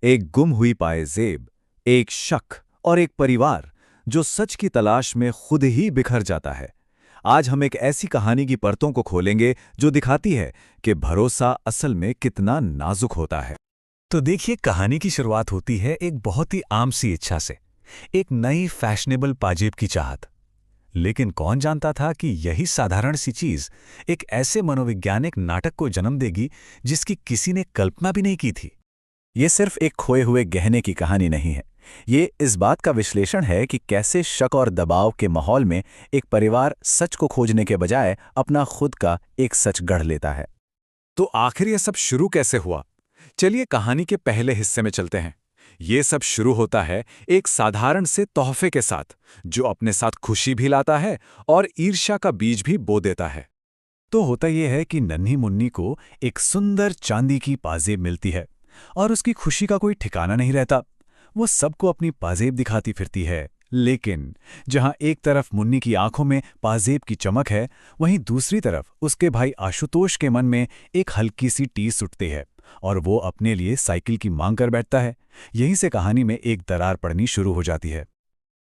एक गुम हुई पायजेब, एक शक और एक परिवार जो सच की तलाश में खुद ही बिखर जाता है। आज हम एक ऐसी कहानी की परतों को खोलेंगे जो दिखाती है कि भरोसा असल में कितना नाजुक होता है। तो देखिए, कहानी की शुरुआत होती है एक बहुत ही आम सी इच्छा से, एक नई फैशनेबल पाजेब की चाहत। लेकिन कौन जानता था कि यही साधारण सी चीज एक ऐसे मनोवैज्ञानिक नाटक को जन्म देगी जिसकी किसी ने कल्पना भी नहीं की थी। ये सिर्फ एक खोए हुए गहने की कहानी नहीं है। ये इस बात का विश्लेषण है कि कैसे शक और दबाव के माहौल में एक परिवार सच को खोजने के बजाय अपना खुद का एक सच गढ़ लेता है। तो आखिर ये सब शुरू कैसे हुआ? चलिए कहानी के पहले हिस्से में चलते हैं। ये सब शुरू होता है एक साधारण से तोहफे के साथ, जो अपने साथ खुशी भी लाता है और ईर्ष्या का बीज भी बो देता है। तो होता यह है कि नन्ही मुन्नी को एक सुंदर चांदी की पाजेब मिलती है और उसकी खुशी का कोई ठिकाना नहीं रहता। वो सबको अपनी पाजेब दिखाती फिरती है, लेकिन जहां एक तरफ मुन्नी की आंखों में पाजेब की चमक है, वहीं दूसरी तरफ उसके भाई आशुतोष के मन में एक हल्की सी टीस उठती है और वो अपने लिए साइकिल की मांग कर बैठता है। यहीं से कहानी में एक दरार पड़नी शुरू हो जाती है।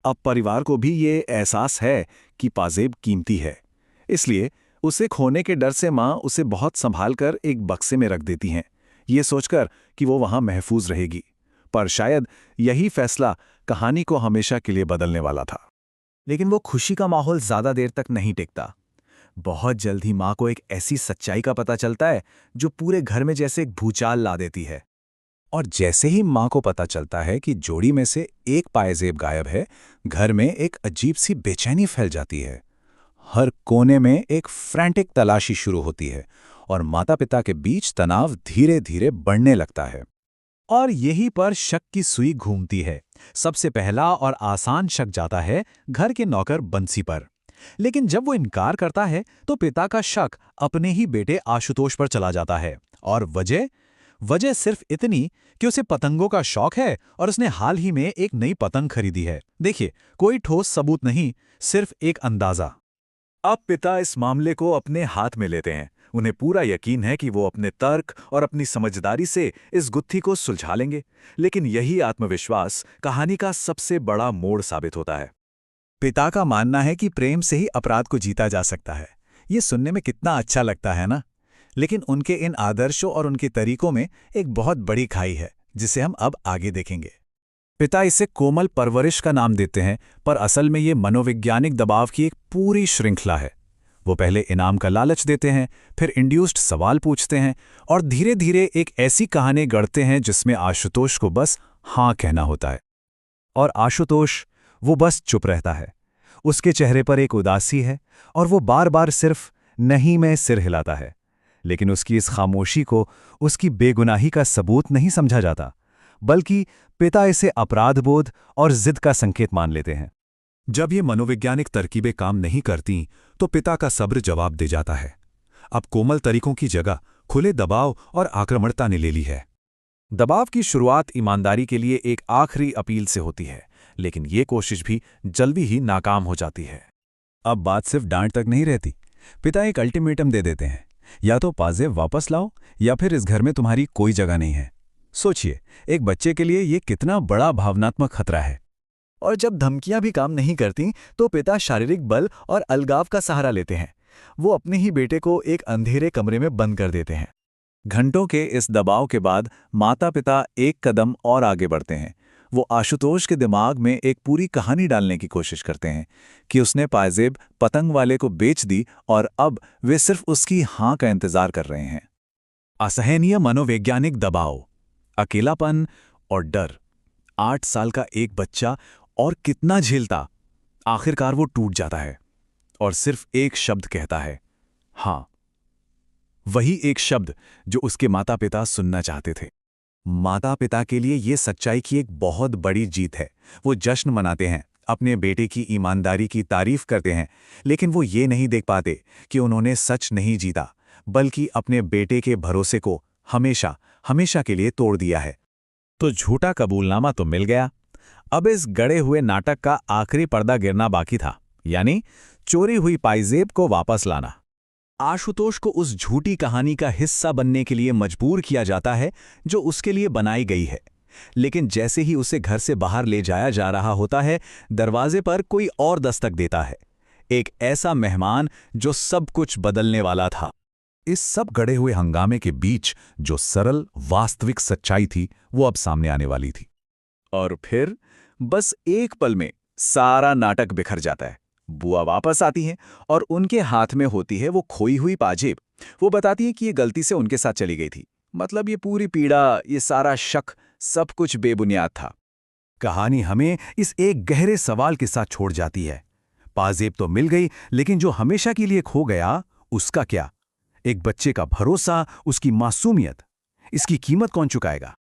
अब परिवार को भी ये एहसास है कि पाजेब कीमती है, इसलिए उसे खोने के डर से माँ उसे बहुत संभाल कर एक बक्से में रख देती हैं, ये सोचकर कि वो वहां महफूज रहेगी। पर शायद यही फैसला कहानी को हमेशा के लिए बदलने वाला था। लेकिन वो खुशी का माहौल ज्यादा देर तक नहीं टिकता। बहुत जल्द ही माँ को एक ऐसी सच्चाई का पता चलता है जो पूरे घर में जैसे एक भूचाल ला देती है। और जैसे ही माँ को पता चलता है कि जोड़ी में से एक पायजेब गायब है, घर में एक अजीब सी बेचैनी फैल जाती है। हर कोने में एक फ्रैंटिक तलाशी शुरू होती है और माता-पिता के बीच तनाव धीरे-धीरे बढ़ने लगता है। और यहीं पर शक की सुई घूमती है। सबसे पहला और आसान शक जाता है घर के नौकर बंसी पर। लेकिन जब वो इनकार करता है तो पिता का शक अपने ही बेटे आशुतोष पर चला जाता है। और वजह सिर्फ इतनी कि उसे पतंगों का शौक है और उसने हाल ही में एक नई पतंग खरीदी है। देखिए, कोई ठोस सबूत नहीं, सिर्फ एक अंदाजा। अब पिता इस मामले को अपने हाथ में लेते हैं। उन्हें पूरा यकीन है कि वो अपने तर्क और अपनी समझदारी से इस गुत्थी को सुलझा लेंगे। लेकिन यही आत्मविश्वास कहानी का सबसे बड़ा मोड़ साबित होता है। पिता का मानना है कि प्रेम से ही अपराध को जीता जा सकता है। ये सुनने में कितना अच्छा लगता है ना? लेकिन उनके इन आदर्शों और उनके तरीकों में एक बहुत बड़ी खाई है, जिसे हम अब आगे देखेंगे। पिता इसे कोमल परवरिश का नाम देते हैं, पर असल में ये मनोवैज्ञानिक दबाव की एक पूरी श्रृंखला है। वो पहले इनाम का लालच देते हैं, फिर इंड्यूस्ड सवाल पूछते हैं और धीरे धीरे एक ऐसी कहानी गढ़ते हैं जिसमें आशुतोष को बस हाँ कहना होता है। और आशुतोष, वो बस चुप रहता है। उसके चेहरे पर एक उदासी है और वो बार बार सिर्फ नहीं में सिर हिलाता है। लेकिन उसकी इस खामोशी को उसकी बेगुनाही का सबूत नहीं समझा जाता, बल्कि पिता इसे अपराधबोध और जिद का संकेत मान लेते हैं। जब ये मनोवैज्ञानिक तरकीबें काम नहीं करती तो पिता का सब्र जवाब दे जाता है। अब कोमल तरीकों की जगह खुले दबाव और आक्रामकता ने ले ली है। दबाव की शुरुआत ईमानदारी के लिए एक आखिरी अपील से होती है, लेकिन ये कोशिश भी जल्दी ही नाकाम हो जाती है। अब बात सिर्फ डांट तक नहीं रहती। पिता एक अल्टीमेटम दे देते हैं, या तो पाजेब वापस लाओ या फिर इस घर में तुम्हारी कोई जगह नहीं है। सोचिए, एक बच्चे के लिए ये कितना बड़ा भावनात्मक खतरा है। और जब धमकियां भी काम नहीं करती तो पिता शारीरिक बल और अलगाव का सहारा लेते हैं। वो अपने ही बेटे को एक अंधेरे कमरे में बंद कर देते हैं। घंटों के इस दबाव के बाद माता पिता एक कदम और आगे बढ़ते हैं। वो आशुतोष के दिमाग में एक पूरी कहानी डालने की कोशिश करते हैं कि उसने पायजेब पतंग वाले को बेच दी और अब वे सिर्फ उसकी हाँ का इंतजार कर रहे हैं। असहनीय मनोवैज्ञानिक दबाव, अकेलापन और डर। 8 साल का एक बच्चा और कितना झेलता। आखिरकार वो टूट जाता है और सिर्फ एक शब्द कहता है, हाँ। वही एक शब्द जो उसके माता पिता सुनना चाहते थे। माता पिता के लिए ये सच्चाई की एक बहुत बड़ी जीत है। वो जश्न मनाते हैं, अपने बेटे की ईमानदारी की तारीफ करते हैं, लेकिन वो ये नहीं देख पाते कि उन्होंने सच नहीं जीता, बल्कि अपने बेटे के भरोसे को हमेशा हमेशा के लिए तोड़ दिया है। तो झूठा कबूलनामा तो मिल गया। अब इस गड़े हुए नाटक का आखिरी पर्दा गिरना बाकी था, यानी चोरी हुई पायजेब को वापस लाना। आशुतोष को उस झूठी कहानी का हिस्सा बनने के लिए मजबूर किया जाता है जो उसके लिए बनाई गई है। लेकिन जैसे ही उसे घर से बाहर ले जाया जा रहा होता है, दरवाजे पर कोई और दस्तक देता है। एक ऐसा मेहमान जो सब कुछ बदलने वाला था। इस सब गड़े हुए हंगामे के बीच जो सरल वास्तविक सच्चाई थी वो अब सामने आने वाली थी। और फिर बस एक पल में सारा नाटक बिखर जाता है। बुआ वापस आती हैं और उनके हाथ में होती है वो खोई हुई पाजेब। वो बताती है कि ये गलती से उनके साथ चली गई थी। मतलब ये पूरी पीड़ा, ये सारा शक, सब कुछ बेबुनियाद था। कहानी हमें इस एक गहरे सवाल के साथ छोड़ जाती है। पाजेब तो मिल गई, लेकिन जो हमेशा के लिए खो गया उसका क्या? एक बच्चे का भरोसा, उसकी मासूमियत, इसकी कीमत कौन चुकाएगा?